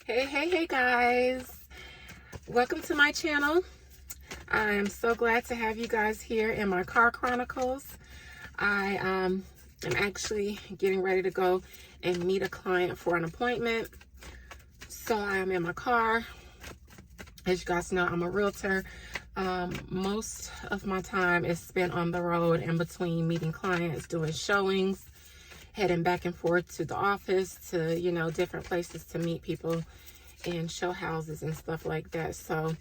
Hey guys, welcome to my channel. I am so glad to have you guys here in my car chronicles. I am actually getting ready to go and meet a client for an appointment. So I am in my car. As you guys know, I'm a realtor. Most of my time is spent on the road in between meeting clients, doing showings, heading back and forth to the office, to, different places to meet people and show houses and stuff like that. So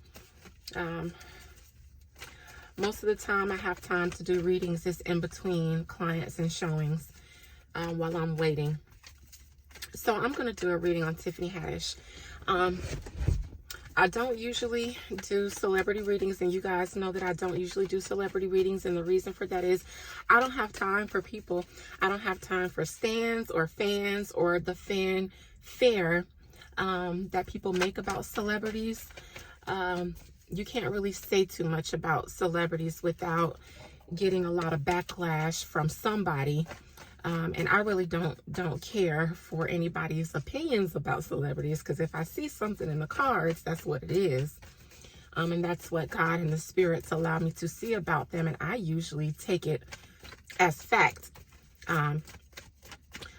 most of the time I have time to do readings is in between clients and showings while I'm waiting. So I'm going to do a reading on Tiffany Haddish. I don't usually do celebrity readings, and you guys know that I don't usually do celebrity readings, and the reason for that is I don't have time for people. I don't have time for stans or fans or the fanfare that people make about celebrities. You can't really say too much about celebrities without getting a lot of backlash from somebody. And I really don't care for anybody's opinions about celebrities, because if I see something in the cards, that's what it is. And that's what God and the spirits allow me to see about them, and I usually take it as fact.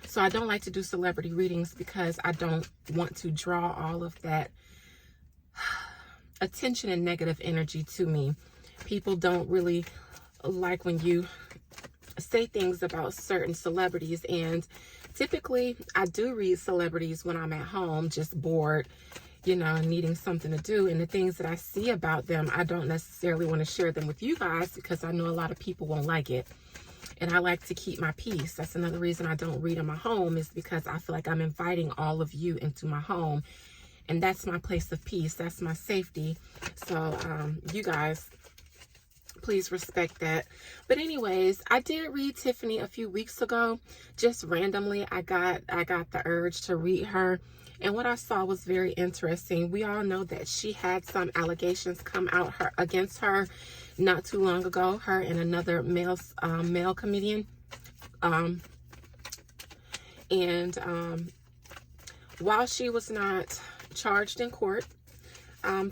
So I don't like to do celebrity readings because I don't want to draw all of that attention and negative energy to me. People don't really like when you say things about certain celebrities, and typically I do read celebrities when I'm at home, just bored, needing something to do. And the things that I see about them, I don't necessarily want to share them with you guys because I know a lot of people won't like it. And I like to keep my peace. That's another reason I don't read in my home, is because I feel like I'm inviting all of you into my home. And that's my place of peace. That's my safety. So you guys, please respect that. But anyways, I did read Tiffany a few weeks ago. Just randomly, I got the urge to read her. And what I saw was very interesting. We all know that she had some allegations come out against her not too long ago, her and another male comedian. While she was not charged in court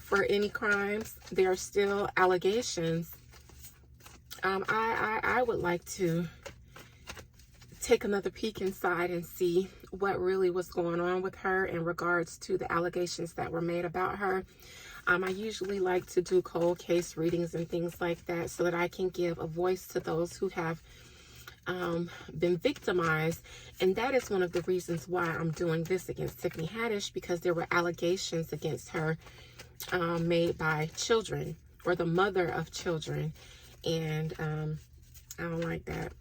for any crimes, there are still allegations. I would like to take another peek inside and see what really was going on with her in regards to the allegations that were made about her. I usually like to do cold case readings and things like that so that I can give a voice to those who have been victimized. And that is one of the reasons why I'm doing this against Tiffany Haddish, because there were allegations against her made by children, or the mother of children. And I don't like that.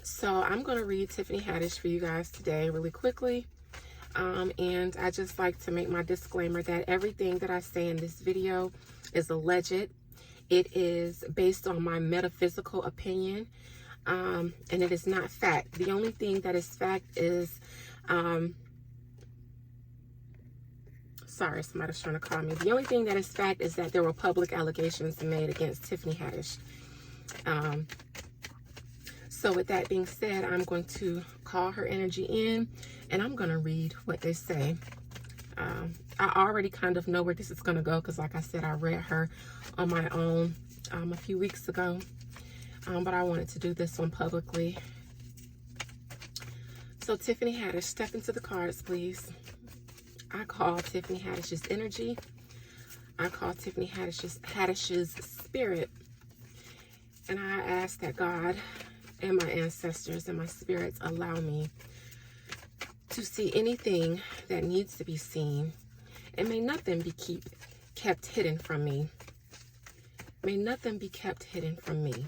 So I'm going to read Tiffany Haddish for you guys today really quickly. And I just like to make my disclaimer that everything that I say in this video is alleged. It is based on my metaphysical opinion, and it is not fact. The only thing that is fact is, sorry, somebody's trying to call me. The only thing that is fact is that there were public allegations made against Tiffany Haddish. So with that being said, I'm going to call her energy in, and I'm going to read what they say. I already kind of know where this is going to go because, like I said, I read her on my own a few weeks ago. But I wanted to do this one publicly. So Tiffany Haddish, step into the cards, please. I call Tiffany Haddish's energy. I call Tiffany Haddish's spirit. And I ask that God and my ancestors and my spirits allow me to see anything that needs to be seen. And may nothing be kept hidden from me. May nothing be kept hidden from me.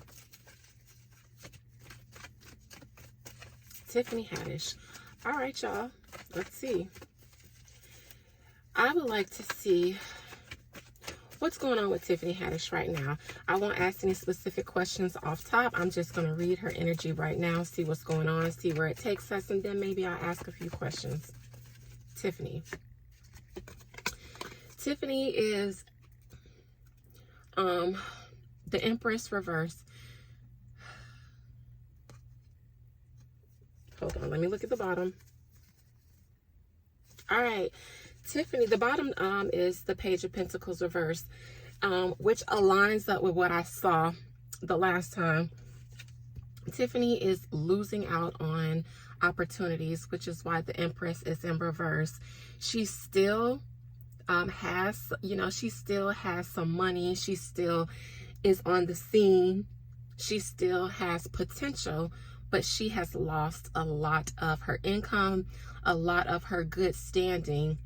Tiffany Haddish. All right, y'all. Let's see. I would like to see what's going on with Tiffany Haddish right now. I won't ask any specific questions off top. I'm just going to read her energy right now, see what's going on, see where it takes us, and then maybe I'll ask a few questions. Tiffany. Tiffany is the Empress reverse. Hold on, let me look at the bottom. All right, Tiffany, the bottom is the Page of Pentacles reversed, which aligns up with what I saw the last time. Tiffany is losing out on opportunities, which is why the Empress is in reverse. She still has, she still has some money. She still is on the scene. She still has potential, but she has lost a lot of her income, a lot of her good standing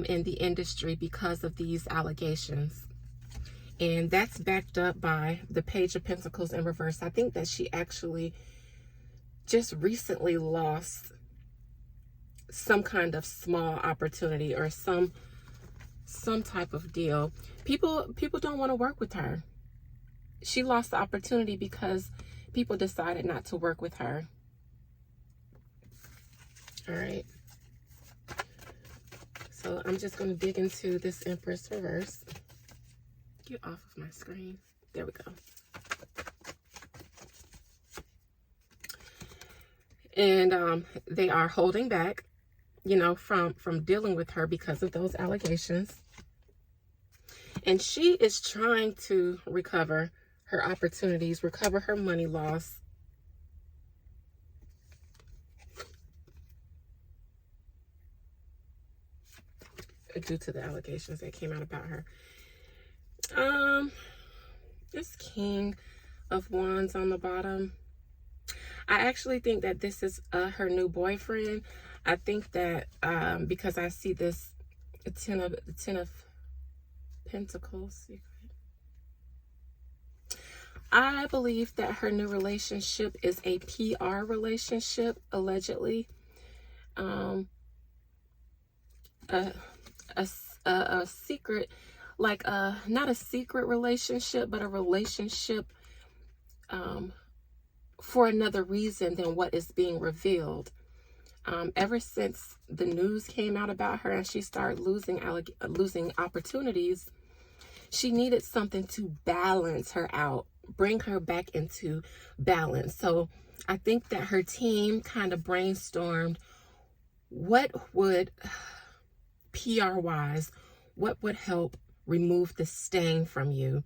in the industry because of these allegations. And that's backed up by the Page of Pentacles in reverse. I think that she actually just recently lost some kind of small opportunity or some type of deal. People don't want to work with her. She lost the opportunity because people decided not to work with her. All right. So I'm just going to dig into this Empress reverse. Get off of my screen. There we go. And they are holding back, from dealing with her because of those allegations. And she is trying to recover her opportunities, recover her money loss. Due to the allegations that came out about her. This King of Wands on the bottom. I actually think that this is her new boyfriend. I think that because I see this Ten of Pentacles. I believe that her new relationship is a PR relationship, allegedly. A secret, like not a secret relationship, but a relationship for another reason than what is being revealed. Ever since the news came out about her and she started losing opportunities, she needed something to balance her out, bring her back into balance. So I think that her team kind of brainstormed what would, PR-wise, what would help remove the stain from you.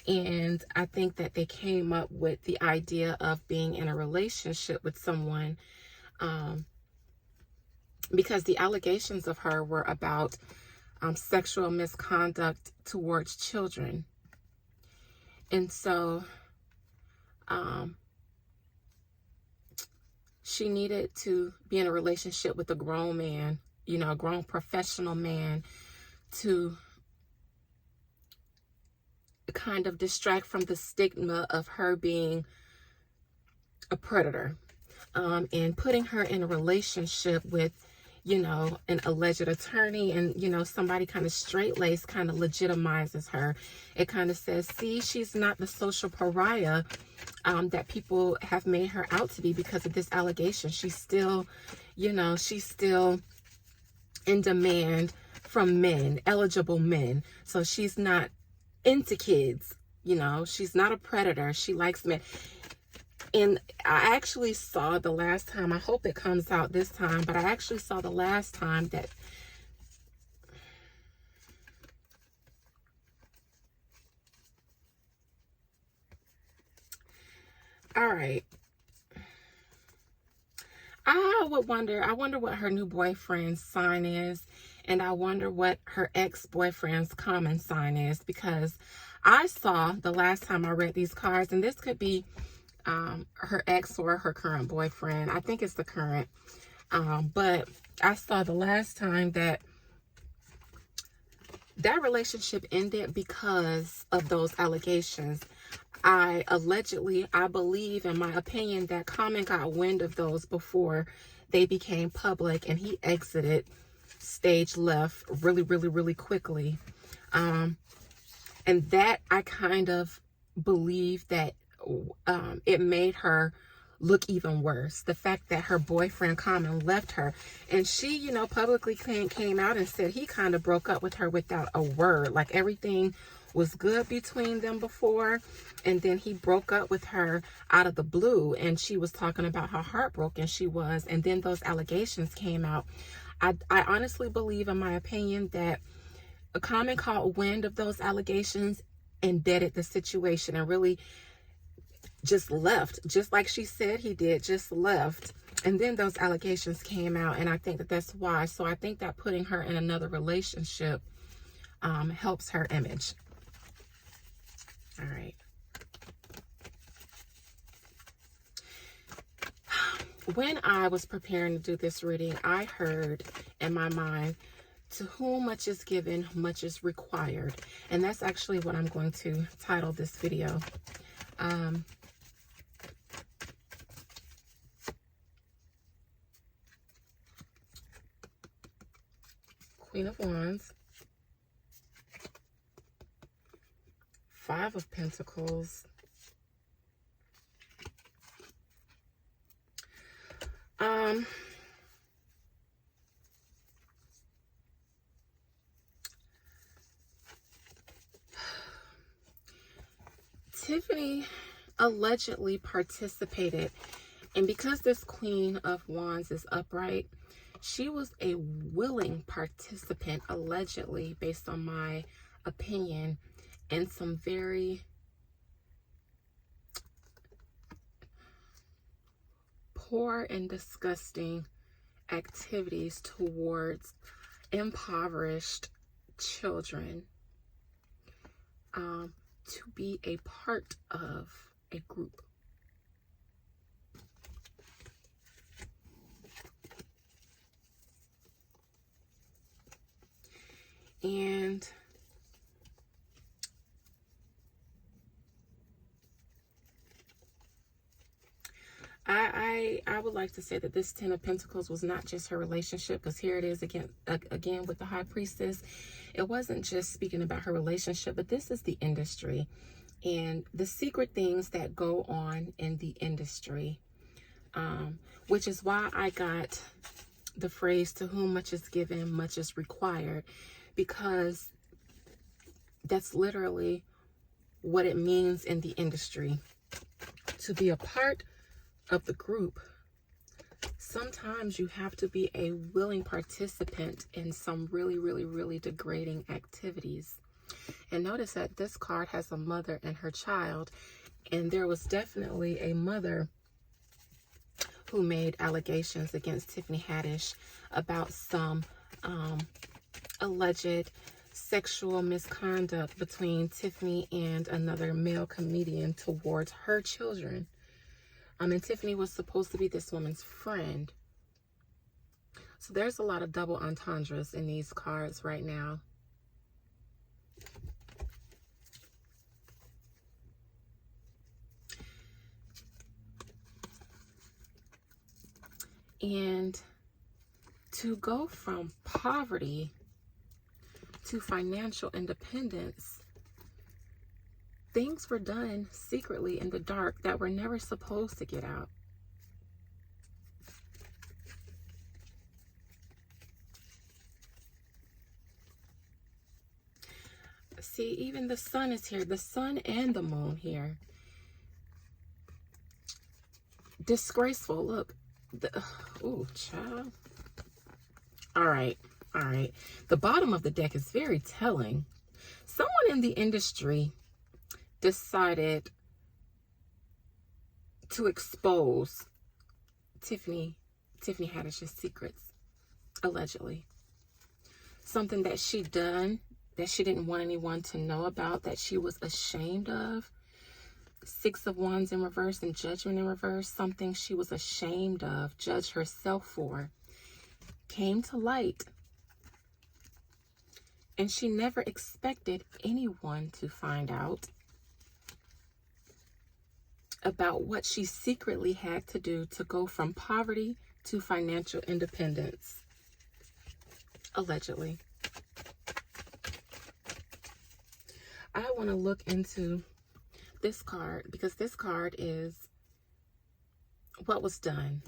And I think that they came up with the idea of being in a relationship with someone, because the allegations of her were about sexual misconduct towards children. And so she needed to be in a relationship with a grown man, a grown professional man, to kind of distract from the stigma of her being a predator, and putting her in a relationship with, an alleged attorney and, somebody kind of straight-laced kind of legitimizes her. It kind of says, see, she's not the social pariah that people have made her out to be because of this allegation. She's still, she's still in demand from men, eligible men. So she's not into kids, she's not a predator. She likes men. And I actually saw the last time, I hope it comes out this time, but I actually saw the last time that all right. I wonder what her new boyfriend's sign is, and I wonder what her ex-boyfriend's common sign is, because I saw the last time I read these cards, and this could be her ex or her current boyfriend. I think it's the current. But I saw the last time that relationship ended because of those allegations. I believe, in my opinion, that Common got wind of those before they became public, and he exited stage left really, really, really quickly. And that, I kind of believe that it made her look even worse. The fact that her boyfriend Common left her, and she, publicly came out and said he kind of broke up with her without a word. Like everything was good between them before, and then he broke up with her out of the blue, and she was talking about how heartbroken she was, and then those allegations came out. I honestly believe, in my opinion, that a common caught wind of those allegations and deaded the situation and really just left, just like she said he did, just left. And then those allegations came out, and I think that that's why. So I think that putting her in another relationship helps her image. All right. When I was preparing to do this reading, I heard in my mind, to whom much is given, much is required. And that's actually what I'm going to title this video. Queen of Wands, Five of Pentacles, Tiffany allegedly participated, and because this Queen of Wands is upright, she was a willing participant, allegedly, based on my opinion, in some very poor and disgusting activities towards impoverished children, to be a part of a group. And I would like to say that this Ten of Pentacles was not just her relationship, because here it is again with the High Priestess. It wasn't just speaking about her relationship, but this is the industry and the secret things that go on in the industry, which is why I got the phrase, to whom much is given, much is required, because that's literally what it means in the industry. To be a part of the group, sometimes you have to be a willing participant in some really degrading activities. And notice that this card has a mother and her child, and there was definitely a mother who made allegations against Tiffany Haddish about some alleged sexual misconduct between Tiffany and another male comedian towards her children. And Tiffany was supposed to be this woman's friend. So there's a lot of double entendres in these cards right now. And to go from poverty to financial independence, things were done secretly in the dark that were never supposed to get out. See, even the sun is here. The sun and the moon here. Disgraceful. Look. Oh, child. All right. The bottom of the deck is very telling. Someone in the industry decided to expose Tiffany Haddish's secrets, allegedly. Something that she done that she didn't want anyone to know about, that she was ashamed of. Six of Wands in reverse and Judgment in reverse, something she was ashamed of, judged herself for, came to light. And she never expected anyone to find out about what she secretly had to do to go from poverty to financial independence, allegedly. I want to look into this card, because this card is what was done.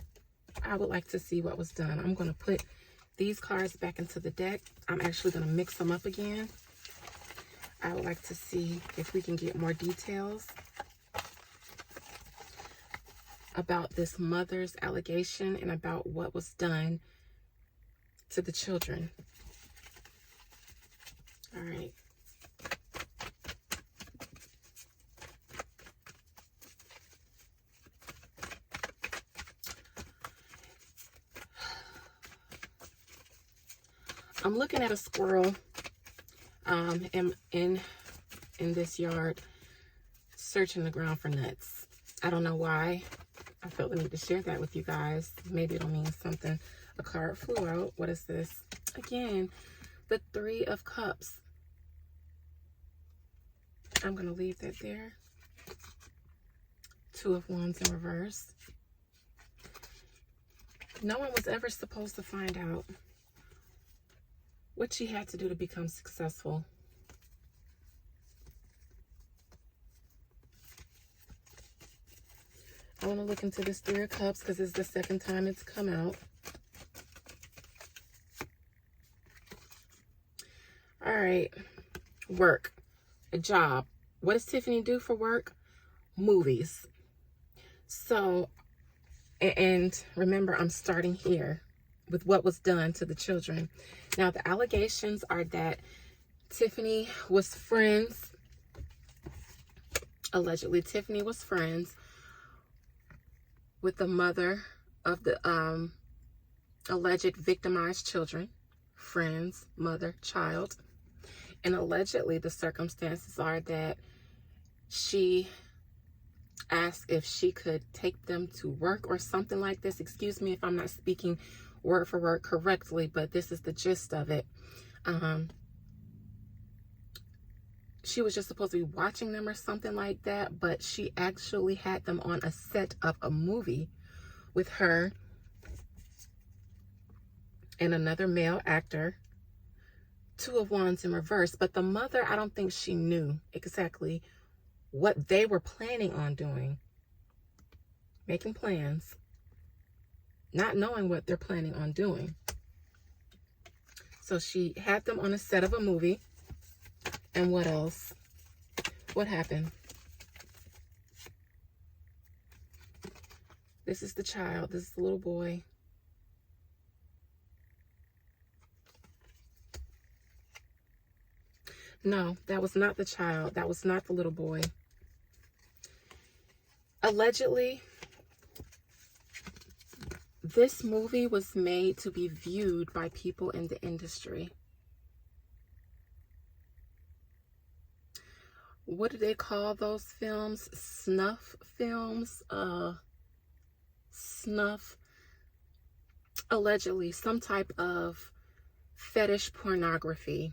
I would like to see what was done. I'm going to put these cards back into the deck. I'm actually going to mix them up again. I would like to see if we can get more details about this mother's allegation and about what was done to the children. All right. I'm looking at a squirrel in this yard, searching the ground for nuts. I don't know why. I felt the need to share that with you guys. Maybe it'll mean something. A card flew out. What is this? Again, the Three of Cups. I'm going to leave that there. Two of Wands in reverse. No one was ever supposed to find out what she had to do to become successful. I want to look into this Three of Cups because it's the second time it's come out. All right. Work. A job. What does Tiffany do for work? Movies. So, and remember, I'm starting here with what was done to the children. Now, the allegations are that Tiffany was friends. Allegedly, Tiffany was friends with the mother of the alleged victimized children. Friends, mother, child. And allegedly, the circumstances are that she asked if she could take them to work or something like this. Excuse me if I'm not speaking word for word correctly, but this is the gist of it. She was just supposed to be watching them or something like that, but she actually had them on a set of a movie with her and another male actor. Two of Wands in reverse, but the mother, I don't think she knew exactly what they were planning on doing. Making plans, not knowing what they're planning on doing. So she had them on a set of a movie. And what else? What happened? This is the child. This is the little boy. No, that was not the child. That was not the little boy. Allegedly, this movie was made to be viewed by people in the industry. What do they call those films? Snuff films? Snuff. Allegedly, some type of fetish pornography.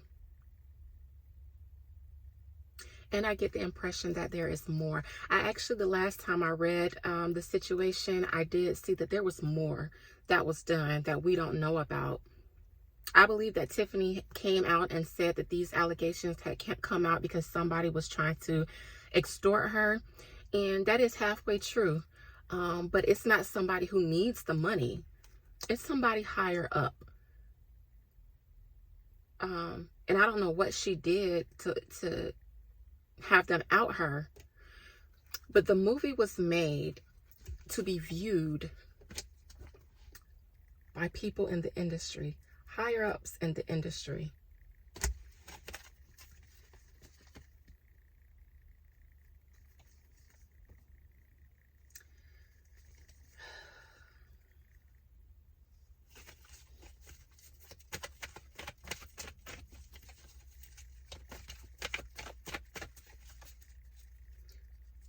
And I get the impression that there is more. The last time I read the situation, I did see that there was more that was done that we don't know about. I believe that Tiffany came out and said that these allegations had come out because somebody was trying to extort her. And that is halfway true. But it's not somebody who needs the money. It's somebody higher up. And I don't know what she did to have them out her, but the movie was made to be viewed by people in the industry, higher ups in the industry.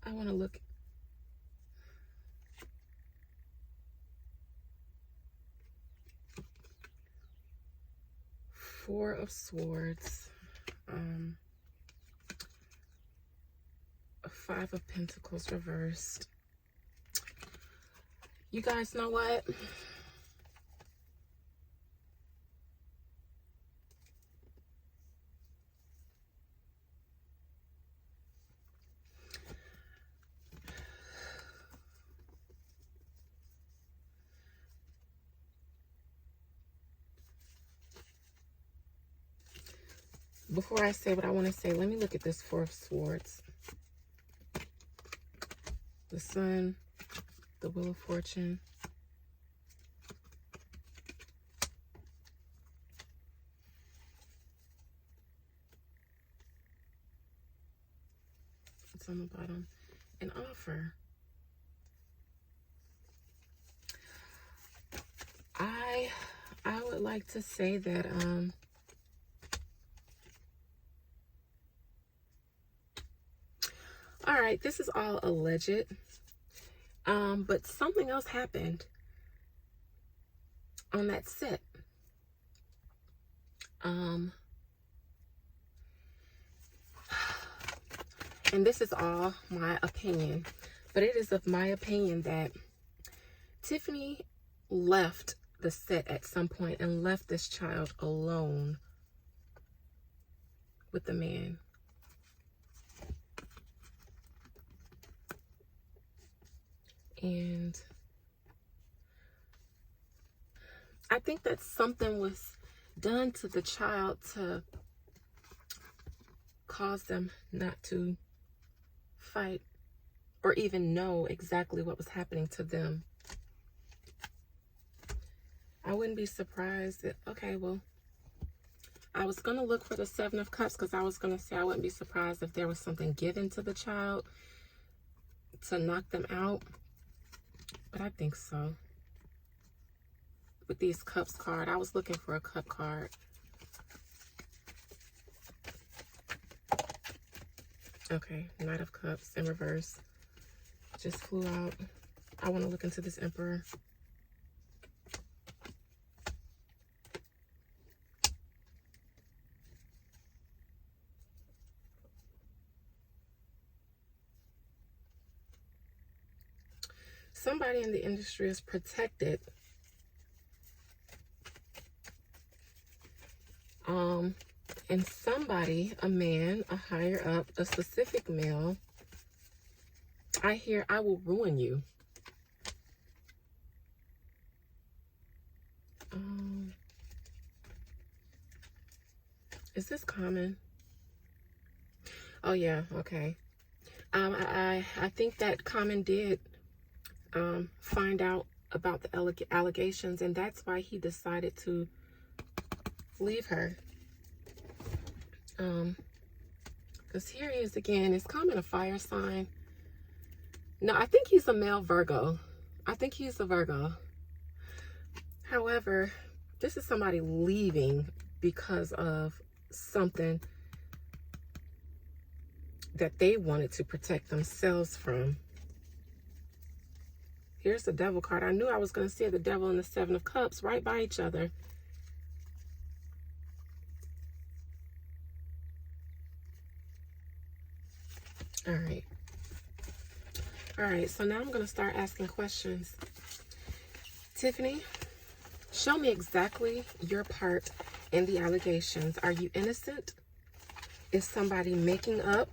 I want to look. Four of Swords. Five of Pentacles reversed. You guys know what? Before I say what I want to say, let me look at this Four of Swords. The Sun, the Wheel of Fortune. on the bottom. An offer. I would like to say that all right, this is all alleged. But something else happened on that set. And this is all my opinion, but it is of my opinion that Tiffany left the set at some point and left this child alone with the man. And I think that something was done to the child to cause them not to fight or even know exactly what was happening to them. I wouldn't be surprised if, okay, well, I was going to look for the Seven of Cups because I was going to say I wouldn't be surprised if there was something given to the child to knock them out. But I think so. With these Cups card, I was looking for a Cup card. Okay, Knight of Cups in reverse. Just flew out. I want to look into this Emperor. Somebody in the industry is protected. And somebody, a man, a higher up, a specific male, I hear, I will ruin you. Is this common? Oh yeah, okay. I think that Common did find out about the allegations, and that's why he decided to leave her. Because here he is again. Is Common a fire sign? No, I think he's a male Virgo. I think he's a Virgo. However, this is somebody leaving because of something that they wanted to protect themselves from. Here's the Devil card. I knew I was going to see the Devil and the Seven of Cups right by each other. All right. All right, so now I'm going to start asking questions. Tiffany, show me exactly your part in the allegations. Are you innocent? Is somebody making up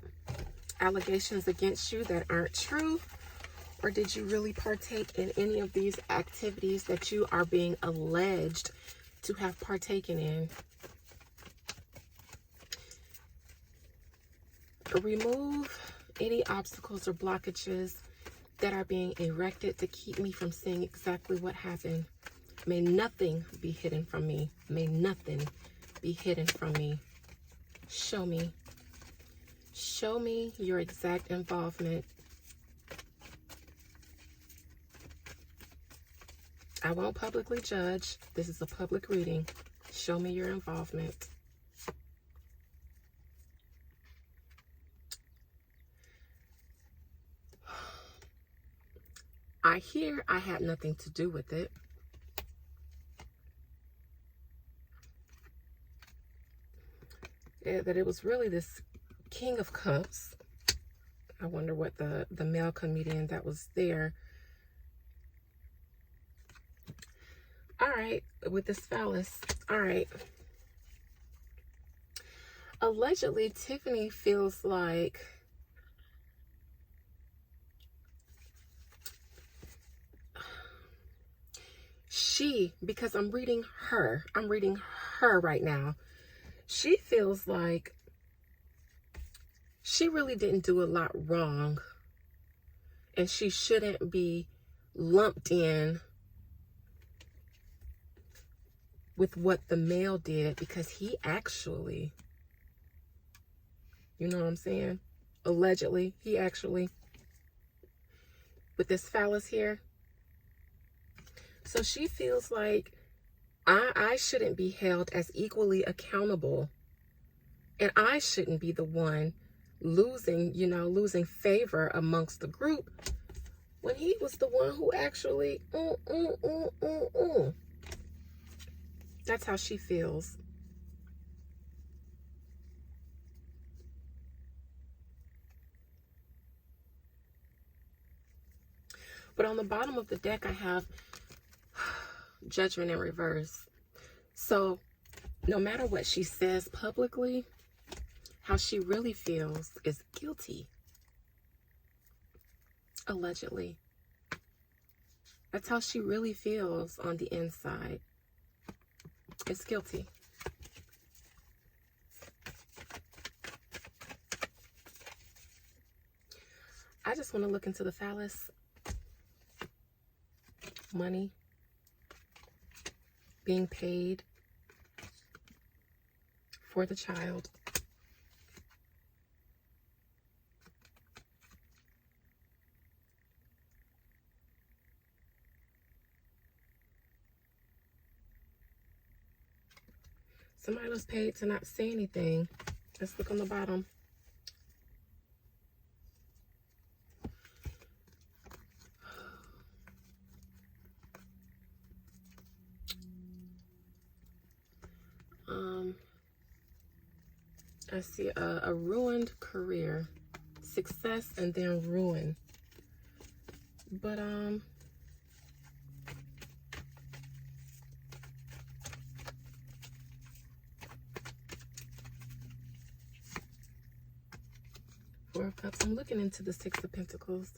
allegations against you that aren't true? Or did you really partake in any of these activities that you are being alleged to have partaken in? Remove any obstacles or blockages that are being erected to keep me from seeing exactly what happened. May nothing be hidden from me. May nothing be hidden from me. Show me. Show me your exact involvement. I won't publicly judge. This is a public reading. Show me your involvement. I hear I had nothing to do with it. That it was really this King of Cups. I wonder what the male comedian that was there. All right, with this phallus. All right. Allegedly, Tiffany feels like because I'm reading her right now. She feels like she really didn't do a lot wrong, and she shouldn't be lumped in with what the male did, because he actually, you know what I'm saying? allegedly, he actually, with this phallus here. So she feels like I shouldn't be held as equally accountable, and I shouldn't be the one losing, losing favor amongst the group when he was the one who actually, That's how she feels. But on the bottom of the deck, I have Judgment in reverse. So no matter what she says publicly, how she really feels is guilty. Allegedly. That's how she really feels on the inside. It's guilty. I just want to look into the phallus. Money. Being paid for the child. Somebody was paid to not say anything. Let's look on the bottom. I see a ruined career, success, and then ruin. But Four of Cups. I'm looking into the Six of Pentacles.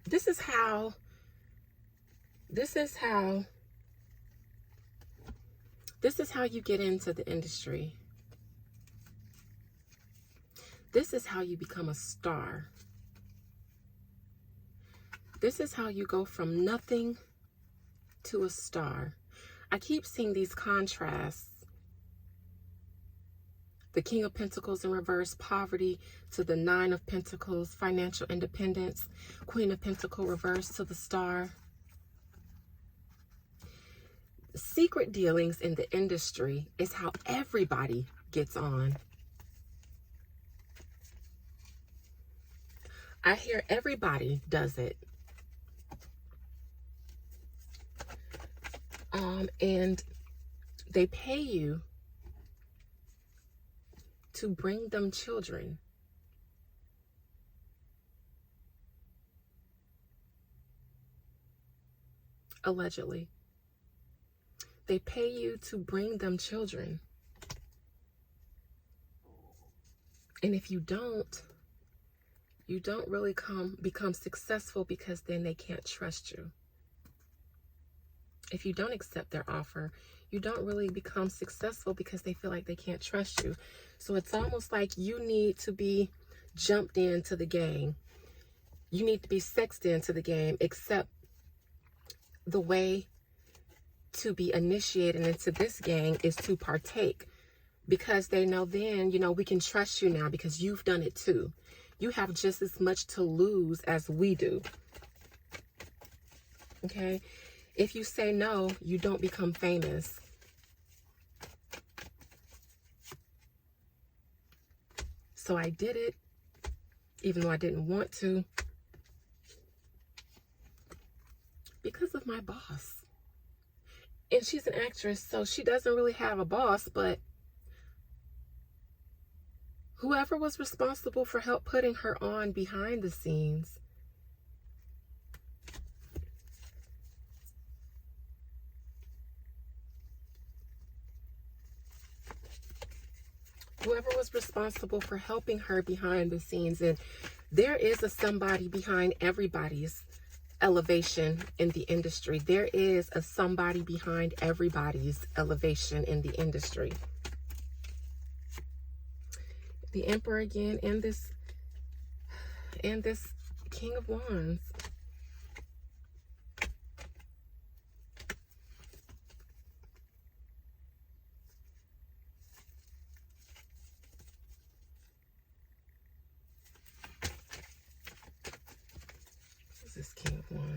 This is how you get into the industry. This is how you become a star. This is how you go from nothing to a star. I keep seeing these contrasts. The King of Pentacles in reverse, poverty, to the Nine of Pentacles, financial independence. Queen of Pentacles reverse to the star. Secret dealings in the industry is how everybody gets on. I hear everybody does it. And they pay you to bring them children. Allegedly. They pay you to bring them children. And if you don't really become successful, because then they can't trust you. If you don't accept their offer, you don't really become successful because they feel like they can't trust you. So it's almost like you need to be jumped into the game. You need to be sexed into the game, except the way to be initiated into this gang is to partake, because they know then, we can trust you now because you've done it too. You have just as much to lose as we do. Okay? If you say no, you don't become famous. So I did it, even though I didn't want to, because of my boss. And she's an actress, so she doesn't really have a boss, but whoever was responsible for help putting her on behind the scenes, whoever was responsible for helping her behind the scenes, and there is a somebody behind everybody's elevation in the industry. There is a somebody behind everybody's elevation in the industry. The Emperor again, and this King of Wands.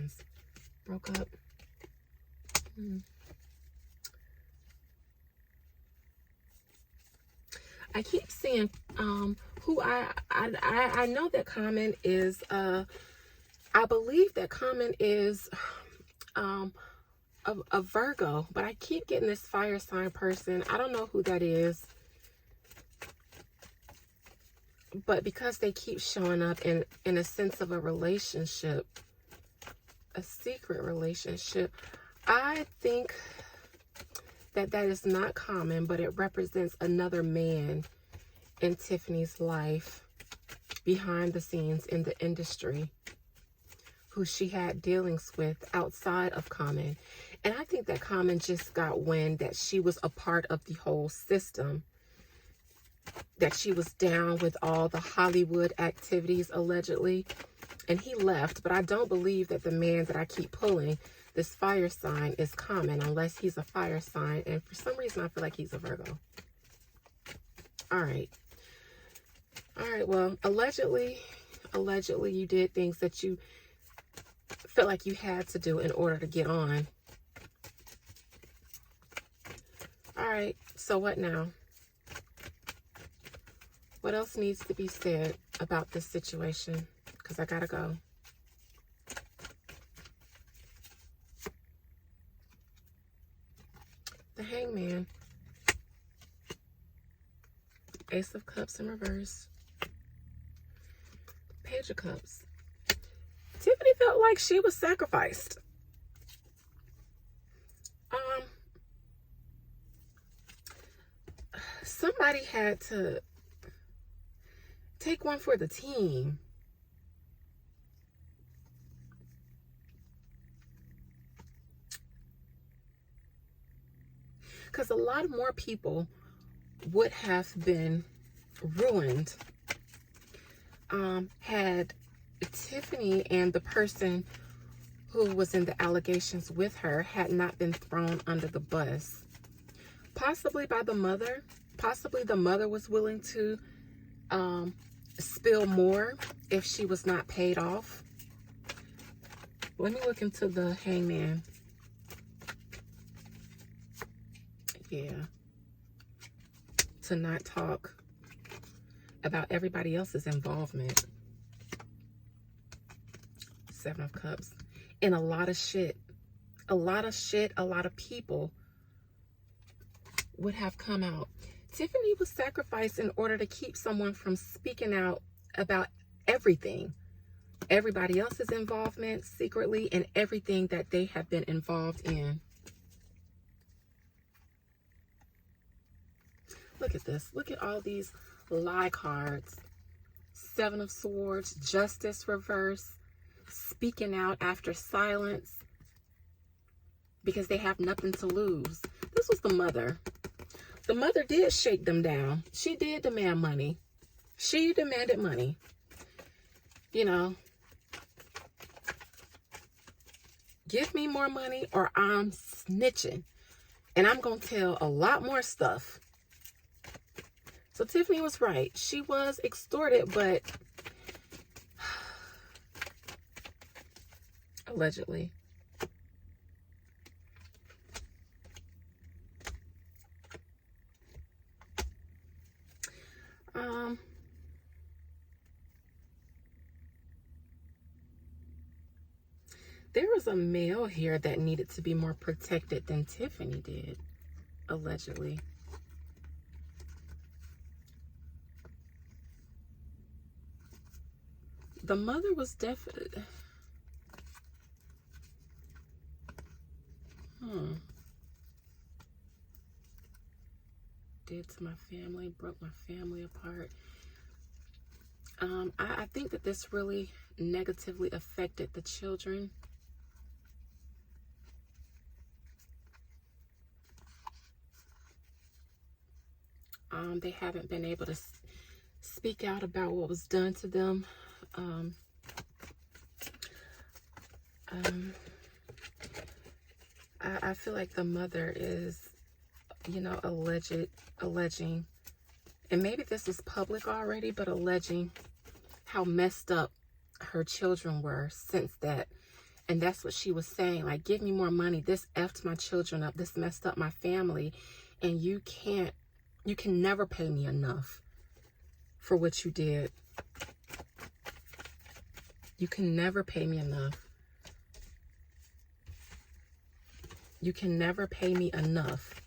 ones. Broke up. I keep seeing who I know that Common is I believe that Common is a Virgo, but I keep getting this fire sign person. I don't know who that is, but because they keep showing up in a sense of a relationship, a secret relationship, I think that is not Common, but it represents another man in Tiffany's life behind the scenes in the industry who she had dealings with outside of Common. And I think that Common just got wind that she was a part of the whole system, that she was down with all the Hollywood activities allegedly, and he left. But I don't believe that the man that I keep pulling, this fire sign, is Common, unless he's a fire sign, and for some reason I feel like he's a Virgo. All right, well, allegedly you did things that you felt like you had to do in order to get on. All right, so what now? What else needs to be said about this situation? Because I gotta go. The Hangman. Ace of Cups in reverse. Page of Cups. Tiffany felt like she was sacrificed. Somebody had to take one for the team. Because a lot more people would have been ruined had Tiffany and the person who was in the allegations with her had not been thrown under the bus. Possibly by the mother. Possibly the mother was willing to spill more if she was not paid off. Let me look into the Hangman. Yeah. To not talk about everybody else's involvement. Seven of Cups. And a lot of shit. A lot of people would have come out. Tiffany was sacrificed in order to keep someone from speaking out about everything. Everybody else's involvement secretly and everything that they have been involved in. Look at this. Look at all these lie cards. Seven of Swords, Justice reverse, speaking out after silence because they have nothing to lose. This was the mother. The mother did shake them down. She did demand money. She demanded money. You know, give me more money or I'm snitching. And I'm going to tell a lot more stuff. So Tiffany was right. She was extorted, but allegedly. There was a male here that needed to be more protected than Tiffany did, allegedly. The mother was definitely... Did to my family, broke my family apart. I think that this really negatively affected the children. They haven't been able to speak out about what was done to them. I feel like the mother is, you know, alleging, and maybe this is public already, but alleging how messed up her children were since that. And that's what she was saying. Like, give me more money. This effed my children up. This messed up my family. And you can never pay me enough for what you did. You can never pay me enough. You can never pay me enough.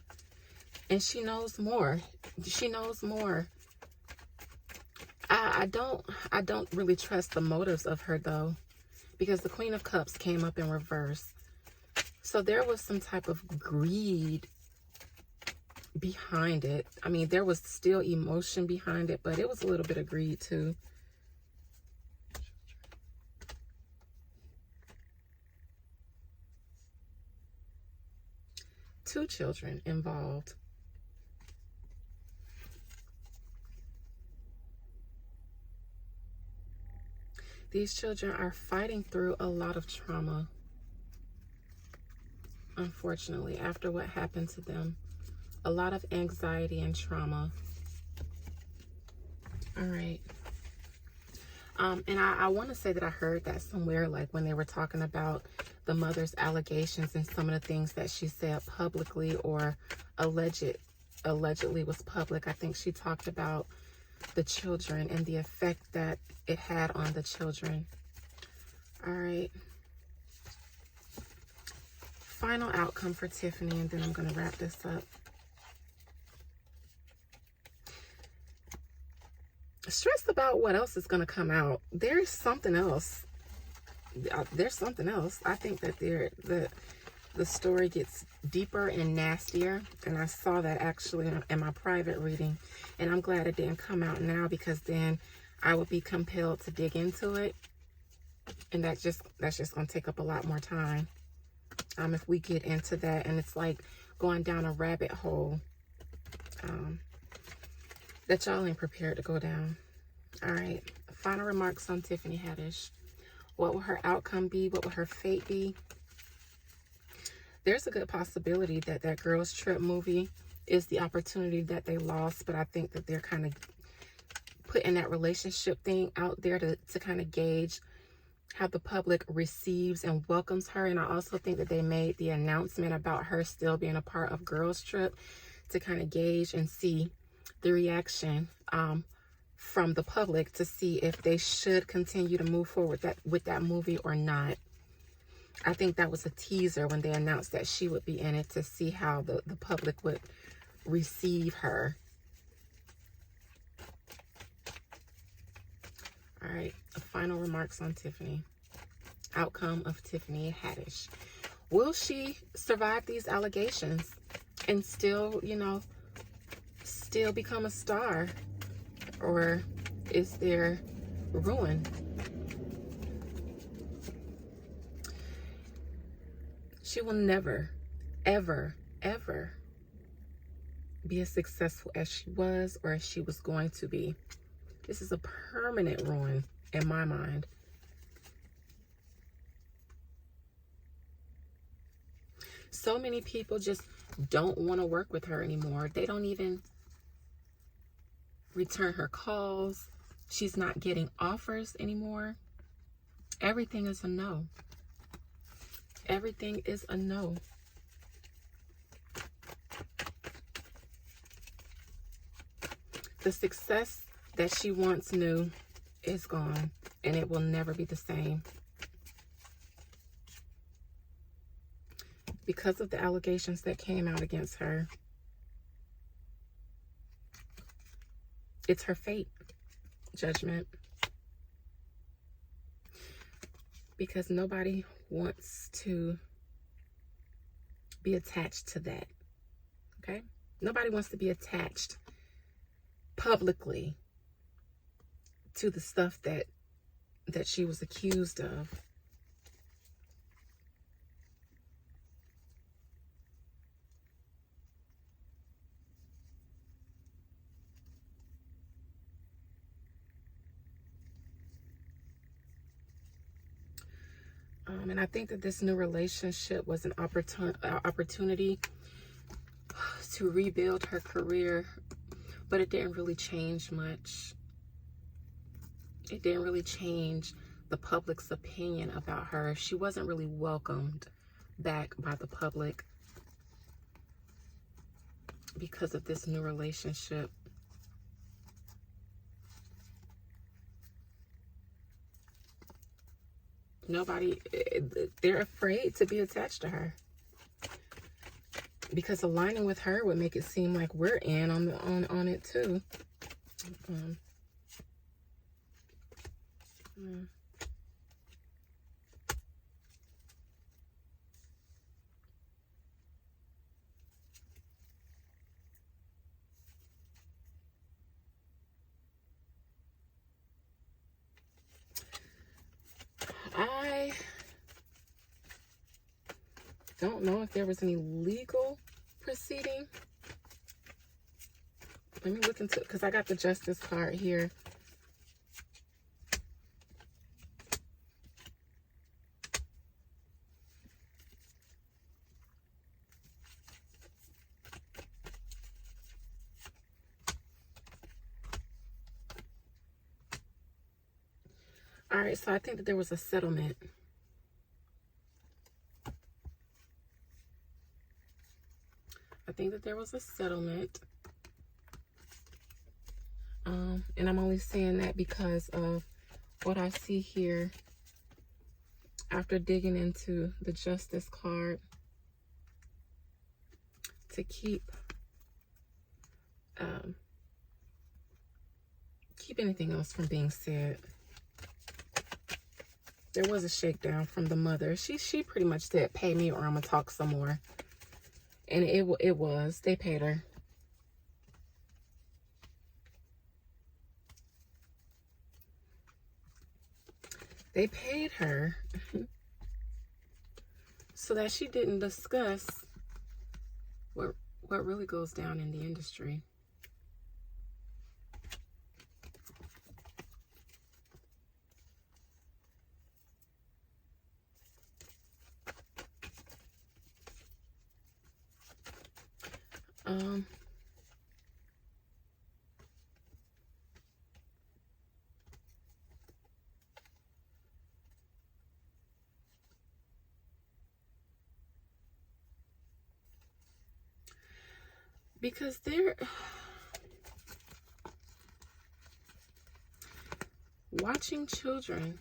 And she knows more. She knows more. I don't really trust the motives of her, though, because the Queen of Cups came up in reverse. So there was some type of greed behind it. I mean, there was still emotion behind it, but it was a little bit of greed too. Two children involved. These children are fighting through a lot of trauma, unfortunately, after what happened to them. A lot of anxiety and trauma. All right. And I want to say that I heard that somewhere, like when they were talking about the mother's allegations and some of the things that she said publicly or allegedly was public. I think she talked about the children and the effect that it had on the children. All right. Final outcome for Tiffany, and then I'm going to wrap this up. Stressed about what else is going to come out. There's something else. There's something else. I think that the story gets deeper and nastier, and I saw that actually in my private reading, and I'm glad it didn't come out now, because then I would be compelled to dig into it, and that's just going to take up a lot more time if we get into that, and it's like going down a rabbit hole that y'all ain't prepared to go down. All right, final remarks on Tiffany Haddish. What will her outcome be? What will her fate be? There's a good possibility that that Girls Trip movie is the opportunity that they lost, but I think that they're kind of putting that relationship thing out there to kind of gauge how the public receives and welcomes her. And I also think that they made the announcement about her still being a part of Girls Trip to kind of gauge and see the reaction from the public to see if they should continue to move forward with that movie or not. I think that was a teaser when they announced that she would be in it, to see how the public would receive her. All right, final remarks on Tiffany. Outcome of Tiffany Haddish. Will she survive these allegations and still, still become a star? Or is there ruin? She will never, ever, ever be as successful as she was or as she was going to be. This is a permanent ruin in my mind. So many people just don't want to work with her anymore. They don't even return her calls. She's not getting offers anymore. Everything is a no. Everything is a no. The success that she once knew is gone, and it will never be the same. Because of the allegations that came out against her, it's her fate, judgment. Because nobody wants to be attached to that, okay? Nobody wants to be attached publicly to the stuff that she was accused of. And I think that this new relationship was an opportunity to rebuild her career, but it didn't really change much. It didn't really change the public's opinion about her. She wasn't really welcomed back by the public because of this new relationship. Nobody, they're afraid to be attached to her, because aligning with her would make it seem like we're in on it too. I don't know if there was any legal proceeding. Let me look into it, because I got the justice card here. All right, so I think that there was a settlement. And I'm only saying that because of what I see here after digging into the justice card to keep anything else from being said. There was a shakedown from the mother. She pretty much said, pay me or I'm gonna talk some more. And it was. They paid her. They paid her so that she didn't discuss what really goes down in the industry. Because they're watching children.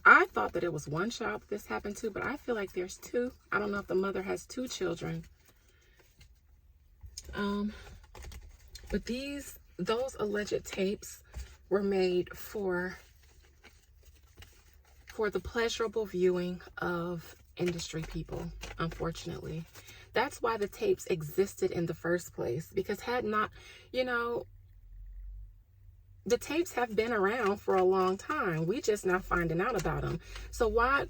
I thought that it was one child this happened to, but I feel like there's two. I don't know if the mother has two children. But those alleged tapes were made for the pleasurable viewing of industry people, unfortunately. That's why the tapes existed in the first place, because had not, the tapes have been around for a long time. We just not finding out about them. So why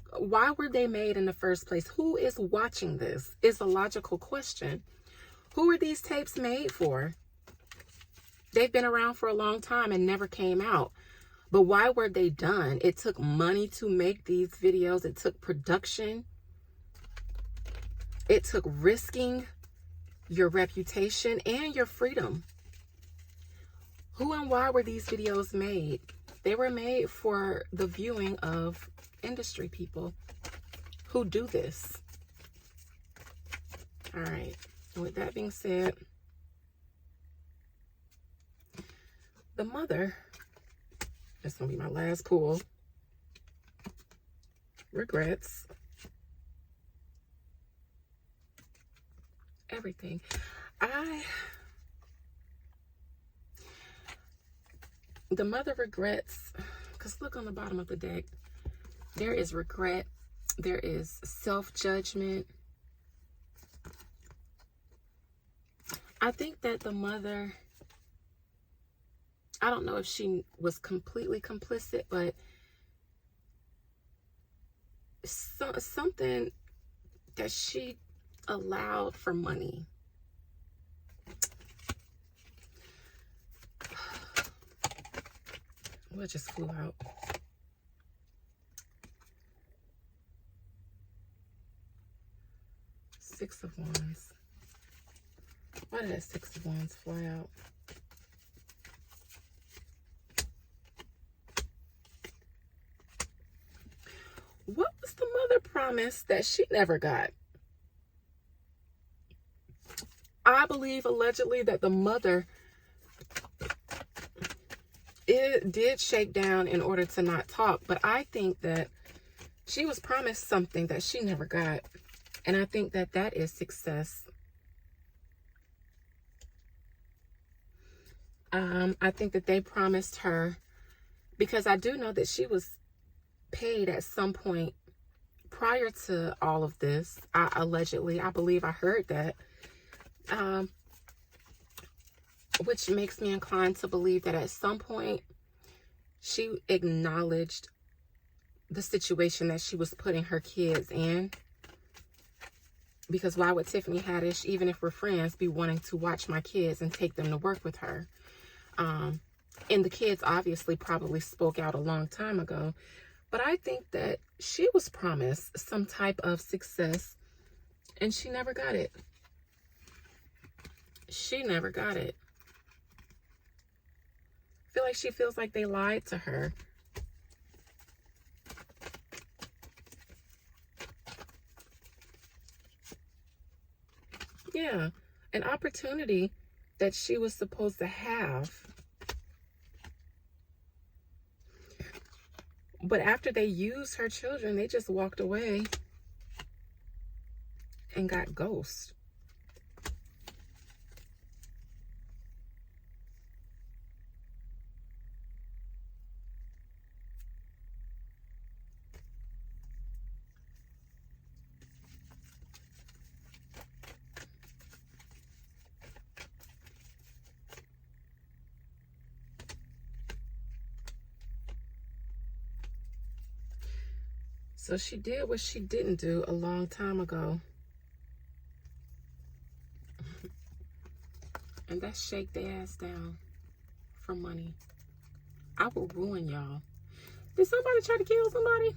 were they made in the first place? Who is watching this is a logical question. Who are these tapes made for? They've been around for a long time and never came out. But why were they done? It took money to make these videos. It took production. It took risking your reputation and your freedom. Who and why were these videos made? They were made for the viewing of industry people who do this. All right. With that being said, the mother, that's going to be my last pull, regrets everything. The mother regrets, because look on the bottom of the deck. There is regret. There is self-judgment. I think that the mother, I don't know if she was completely complicit, but something that she allowed for money. Well, it just flew out. Six of Wands. Why did that Six of Wands fly out? What was the mother promise that she never got? I believe allegedly that the mother, it did shake down in order to not talk, but I think that she was promised something that she never got, and I think that that is success. I think that they promised her, because I do know that she was paid at some point prior to all of this. Allegedly, I believe I heard that, which makes me inclined to believe that at some point she acknowledged the situation that she was putting her kids in. Because why would Tiffany Haddish, even if we're friends, be wanting to watch my kids and take them to work with her? And the kids obviously probably spoke out a long time ago. But I think that she was promised some type of success and she never got it. She never got it. I feel like she feels like they lied to her. Yeah, an opportunity that she was supposed to have. But after they used her children, they just walked away and got ghost. So she did what she didn't do a long time ago. And that's shake their ass down for money. I will ruin y'all. Did somebody try to kill somebody?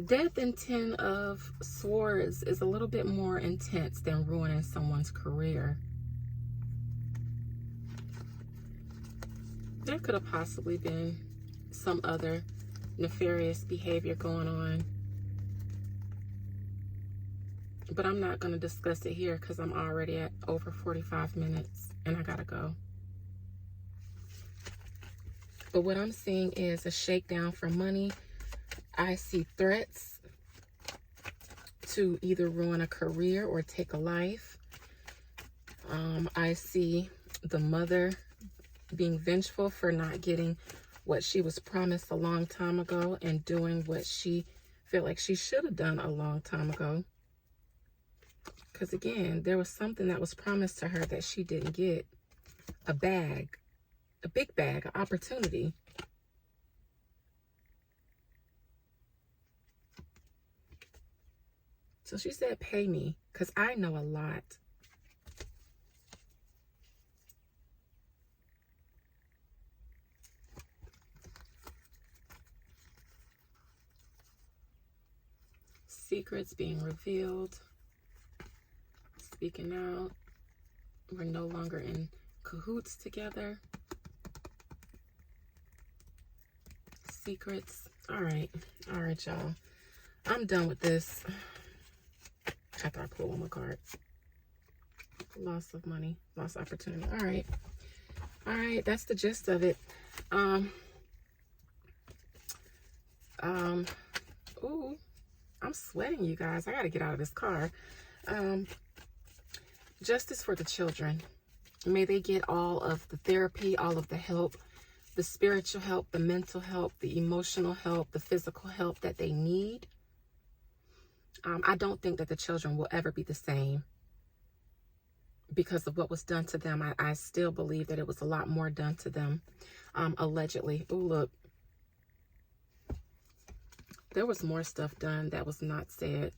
Death in 10 of Swords is a little bit more intense than ruining someone's career. There could have possibly been some other nefarious behavior going on. But I'm not going to discuss it here because I'm already at over 45 minutes and I gotta go. But what I'm seeing is a shakedown for money. I see threats to either ruin a career or take a life. I see the mother being vengeful for not getting what she was promised a long time ago and doing what she felt like she should have done a long time ago. Because again, there was something that was promised to her that she didn't get. A bag, a big bag, an opportunity. So she said, pay me, because I know a lot. Secrets being revealed. Speaking out. We're no longer in cahoots together. Secrets. All right, y'all. I'm done with this. After I pull one more card. Loss of money, lost opportunity. All right, that's the gist of it. Ooh, I'm sweating, you guys. I gotta get out of this car. Justice for the children. May they get all of the therapy, all of the help, the spiritual help, the mental help, the emotional help, the physical help that they need. I don't think that the children will ever be the same because of what was done to them. I still believe that it was a lot more done to them, allegedly. Oh, look. There was more stuff done that was not said.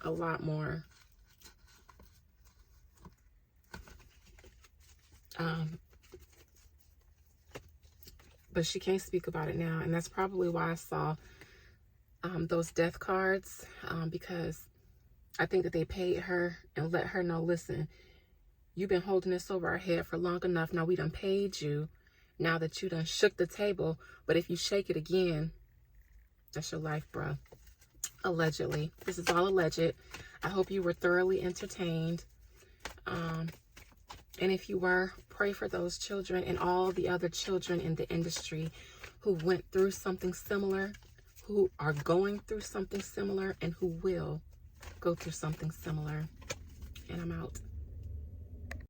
A lot more. But she can't speak about it now. And that's probably why I saw those death cards, because I think that they paid her and let her know, listen, you've been holding this over our head for long enough. Now we done paid you. now that you done shook the table. But if you shake it again, that's your life, bro. Allegedly. This is all alleged. I hope you were thoroughly entertained. And if you were, pray for those children and all the other children in the industry who went through something similar, who are going through something similar, and who will go through something similar. And I'm out.